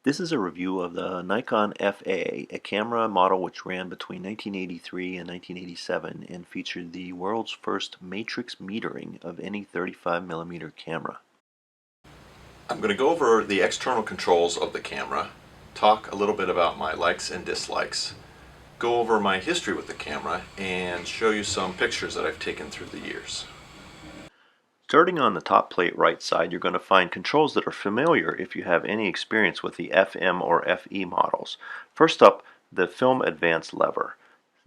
This is a review of the Nikon FA, a camera model which ran between 1983 and 1987 and featured the world's first matrix metering of any 35mm camera. I'm going to go over the external controls of the camera, talk a little bit about my likes and dislikes, go over my history with the camera, and show you some pictures that I've taken through the years. Starting on the top plate right side, you're going to find controls that are familiar if you have any experience with the FM or FE models. First up, the film advance lever.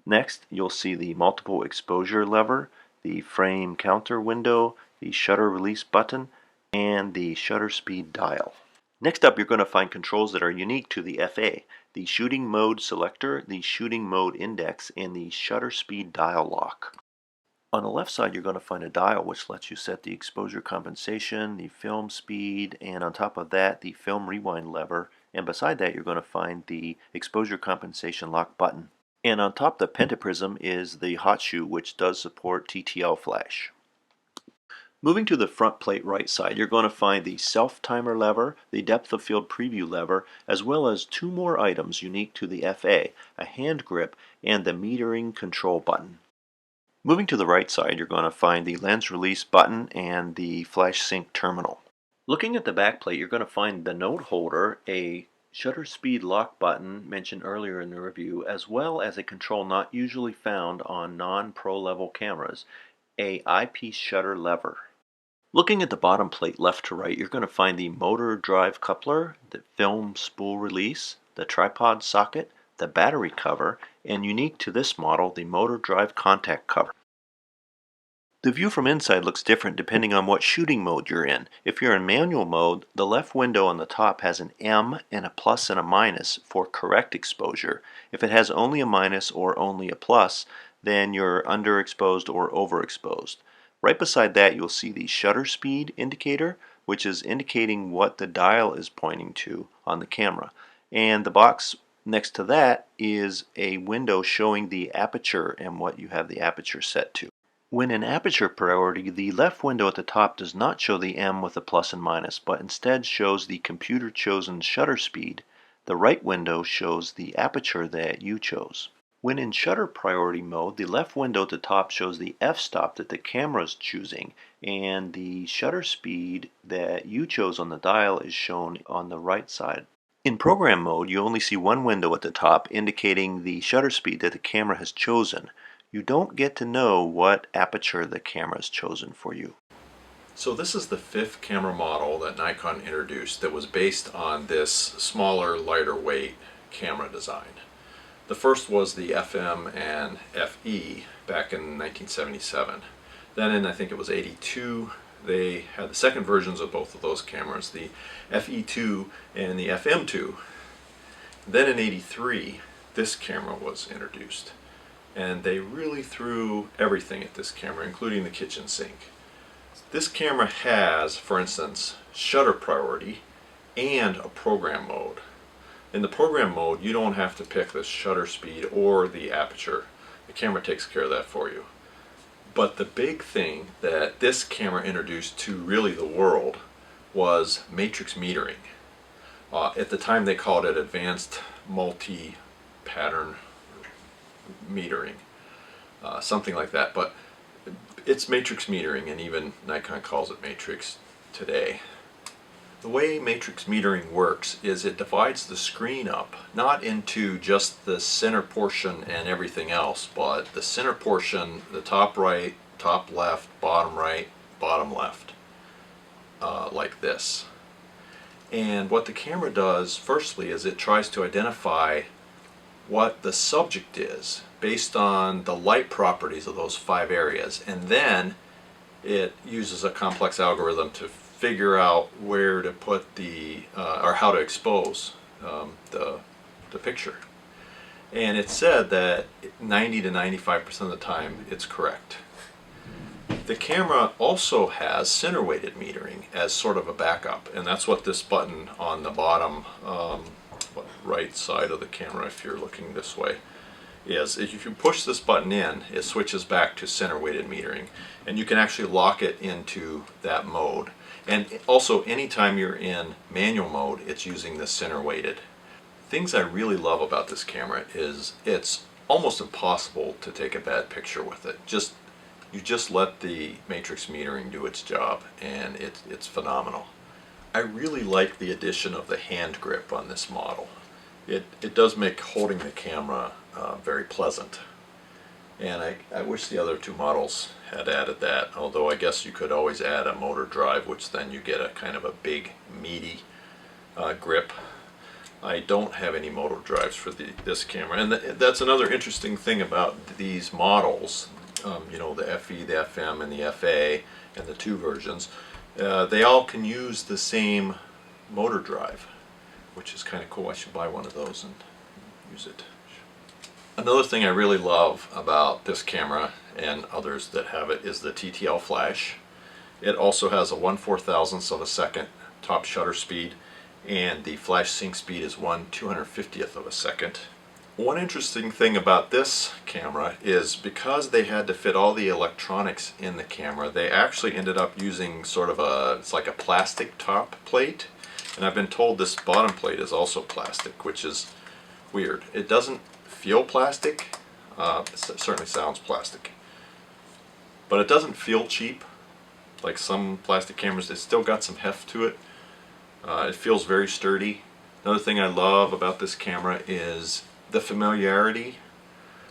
Next, you'll see the multiple exposure lever, the frame counter window, the shutter release button, and the shutter speed dial. Next up, you're going to find controls that are unique to the FA, the shooting mode selector, the shooting mode index, and the shutter speed dial lock. On the left side, you're going to find a dial which lets you set the exposure compensation, the film speed, and on top of that, the film rewind lever. And beside that, you're going to find the exposure compensation lock button. And on top of the pentaprism is the hot shoe, which does support Ttl Flash. Moving to the front plate right side, you're going to find the self-timer lever, the depth of field preview lever, as well as two more items unique to the FA, a hand grip and the metering control button. Moving to the right side, you're going to find the lens release button and the flash sync terminal. Looking at the back plate, you're going to find the note holder, a shutter speed lock button mentioned earlier in the review, as well as a control not usually found on non-pro level cameras, a eyepiece shutter lever. Looking at the bottom plate left to right, you're going to find the motor drive coupler, the film spool release, the tripod socket, the battery cover, and unique to this model, the motor drive contact cover. The view from inside looks different depending on what shooting mode you're in. If you're in manual mode, the left window on the top has an M and a plus and a minus for correct exposure. If it has only a minus or only a plus, then you're underexposed or overexposed. Right beside that, you'll see the shutter speed indicator, which is indicating what the dial is pointing to on the camera. And the box next to that is a window showing the aperture and what you have the aperture set to. When in aperture priority, the left window at the top does not show the M with a plus and minus, but instead shows the computer-chosen shutter speed. The right window shows the aperture that you chose. When in shutter priority mode, the left window at the top shows the f-stop that the camera is choosing, and the shutter speed that you chose on the dial is shown on the right side. In program mode, you only see one window at the top indicating the shutter speed that the camera has chosen. You don't get to know what aperture the camera has chosen for you. So this is the fifth camera model that Nikon introduced that was based on this smaller, lighter weight camera design. The first was the FM and FE back in 1977. Then in, I think it was 82, they had the second versions of both of those cameras, the FE2 and the FM2. Then in 83, this camera was introduced. And they really threw everything at this camera, including the kitchen sink. This camera has, for instance, shutter priority and a program mode. In the program mode, you don't have to pick the shutter speed or the aperture. The camera takes care of that for you. But the big thing that this camera introduced to really the world was matrix metering. At the time they called it advanced multi-pattern metering, something like that, but it's matrix metering, and even Nikon calls it matrix today. The way matrix metering works is it divides the screen up, not into just the center portion and everything else, but the center portion, the top right, top left, bottom right, bottom left, like this. And what the camera does, firstly, is it tries to identify what the subject is based on the light properties of those 5 areas, and then it uses a complex algorithm to figure out where to put the or how to expose the picture. And it's said that 90 to 95% of the time it's correct. The camera also has center weighted metering as sort of a backup, and that's what this button on the bottom right side of the camera, if you're looking this way, is. If you push this button in, it switches back to center weighted metering, and you can actually lock it into that mode. And also, anytime you're in manual mode, it's using the center weighted. Things I really love about this camera is it's almost impossible to take a bad picture with it. You just let the matrix metering do its job, and it's phenomenal. I really like the addition of the hand grip on this model. It does make holding the camera very pleasant. And I wish the other two models had added that, although I guess you could always add a motor drive, which then you get a kind of a big, meaty grip. I don't have any motor drives for this camera, and that's another interesting thing about these models. You know, the FE, the FM, and the FA, and the two versions. They all can use the same motor drive, which is kind of cool. I should buy one of those and use it. Another thing I really love about this camera and others that have it is the Ttl Flash. It also has a 1/4000th of a second top shutter speed, and the flash sync speed is 1/250th of a second. One interesting thing about this camera is because they had to fit all the electronics in the camera, they actually ended up using sort of it's like a plastic top plate, and I've been told this bottom plate is also plastic, which is weird. It doesn't feel plastic, it certainly sounds plastic, but it doesn't feel cheap like some plastic cameras. It's still got some heft to it. It feels very sturdy. Another thing I love about this camera is the familiarity,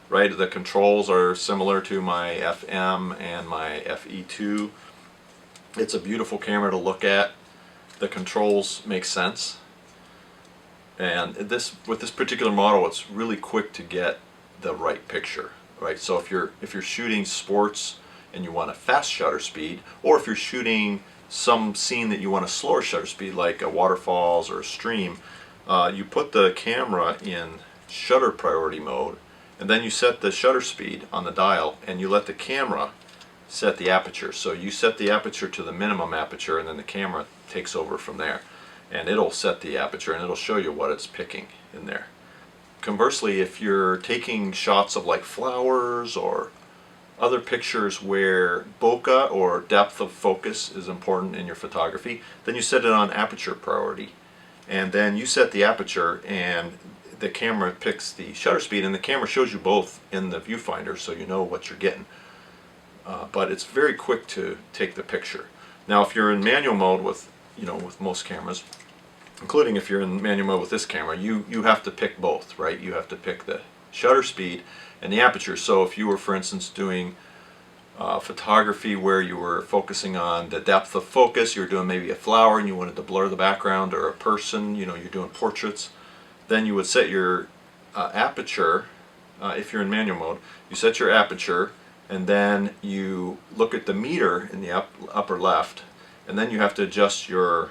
right? The controls are similar to my FM and my FE2. It's a beautiful camera to look at. The controls make sense. And with this particular model, it's really quick to get the right picture, right? So if you're shooting sports and you want a fast shutter speed, or if you're shooting some scene that you want a slower shutter speed, like a waterfalls or a stream, you put the camera in shutter priority mode, and then you set the shutter speed on the dial, and you let the camera set the aperture. So you set the aperture to the minimum aperture, and then the camera takes over from there, and it'll set the aperture and it'll show you what it's picking in there. Conversely, if you're taking shots of like flowers or other pictures where bokeh or depth of focus is important in your photography, then you set it on aperture priority, and then you set the aperture, and the camera picks the shutter speed, and the camera shows you both in the viewfinder, so you know what you're getting. But it's very quick to take the picture. Now, if you're in manual mode with most cameras, including if you're in manual mode with this camera, you have to pick both, right? You have to pick the shutter speed and the aperture. So if you were, for instance, doing photography where you were focusing on the depth of focus, you were doing maybe a flower and you wanted to blur the background, or a person, you're doing portraits, then you would set your aperture. If you're in manual mode, you set your aperture, and then you look at the meter in the upper left, and then you have to adjust your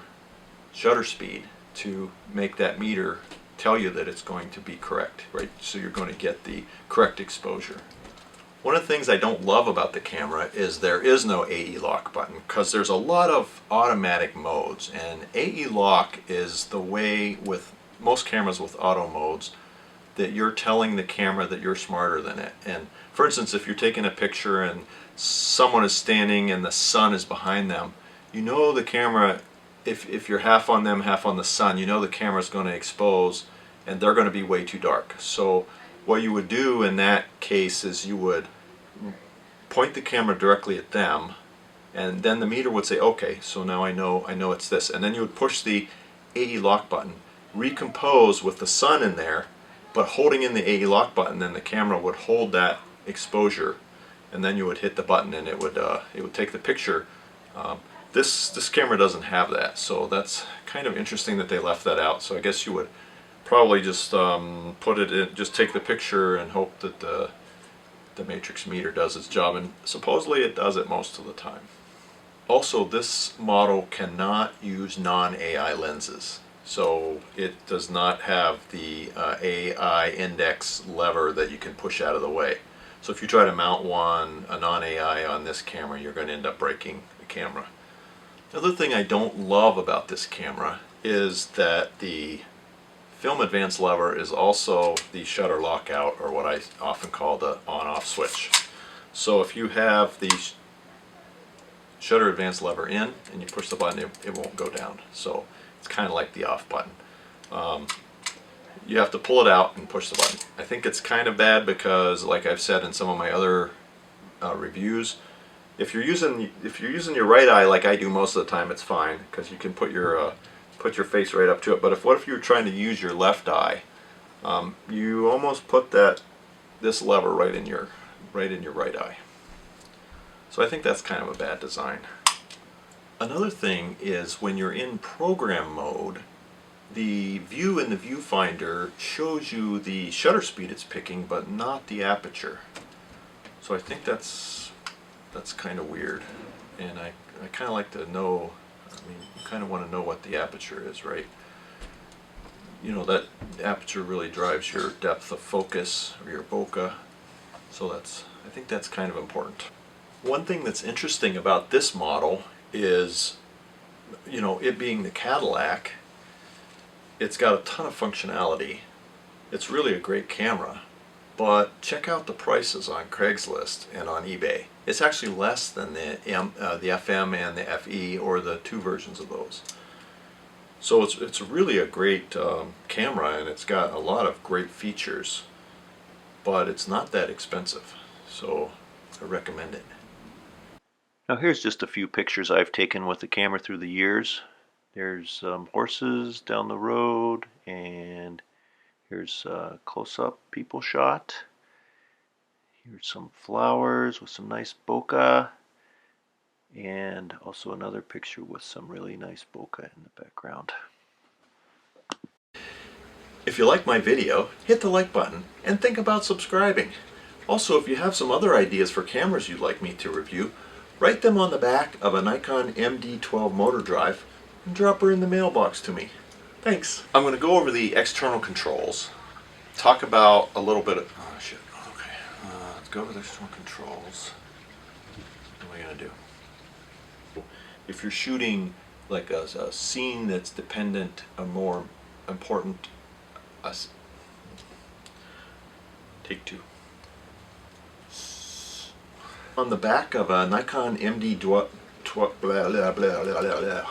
shutter speed to make that meter tell you that it's going to be correct, right? So you're going to get the correct exposure. One of the things I don't love about the camera is there is no AE lock button, because there's a lot of automatic modes, and AE lock is the way with most cameras with auto modes that you're telling the camera that you're smarter than it. And for instance, if you're taking a picture and someone is standing and the sun is behind them, the camera, if you're half on them, half on the sun, the camera's going to expose and they're going to be way too dark. So what you would do in that case is you would point the camera directly at them, and then the meter would say, okay, so now I know it's this. And then you would push the AE lock button, recompose with the sun in there, but holding in the AE lock button, then the camera would hold that exposure, and then you would hit the button and it would take the picture. This camera doesn't have that, so that's kind of interesting that they left that out. So I guess you would probably just put it in, just take the picture and hope that the matrix meter does its job, and supposedly it does it most of the time. Also, this model cannot use non-AI lenses. So it does not have the AI index lever that you can push out of the way. So if you try to mount a non-AI on this camera, you're going to end up breaking the camera. Another thing I don't love about this camera is that the film advance lever is also the shutter lockout, or what I often call the on-off switch. So if you have the shutter advance lever in and you push the button, it won't go down. So it's kind of like the off button. You have to pull it out and push the button. I think it's kind of bad because, like I've said in some of my other reviews, if you're using your right eye like I do most of the time, it's fine because you can put your face right up to it. But what if you're trying to use your left eye? You almost put this lever right in your right eye. So I think that's kind of a bad design. Another thing is when you're in program mode, the view in the viewfinder shows you the shutter speed it's picking, but not the aperture. So I think that's kind of weird, and I kind of like to know. I mean, you kind of want to know what the aperture is, right? You know, that aperture really drives your depth of focus or your bokeh. So I think that's kind of important. One thing that's interesting about this model is, you know, it being the Cadillac, it's got a ton of functionality. It's really a great camera, but check out the prices on Craigslist and on eBay. It's actually less than the FM and the FE, or the two versions of those. So it's really a great camera, and it's got a lot of great features, but it's not that expensive, so I recommend it. Now here's just a few pictures I've taken with the camera through the years. There's horses down the road, and here's a close-up people shot. Here's some flowers with some nice bokeh, and also another picture with some really nice bokeh in the background. If you like my video, hit the like button and think about subscribing. Also, if you have some other ideas for cameras you'd like me to review, write them on the back of a Nikon MD12 motor drive and drop her in the mailbox to me. Thanks. I'm going to go over the external controls, talk about a little bit of... Oh shit, okay. Let's go over the external controls. What am I going to do? If you're shooting like a scene that's dependent, a more important... Take two. On the back of a Nikon MD12... Blah, blah, blah, blah, blah, blah.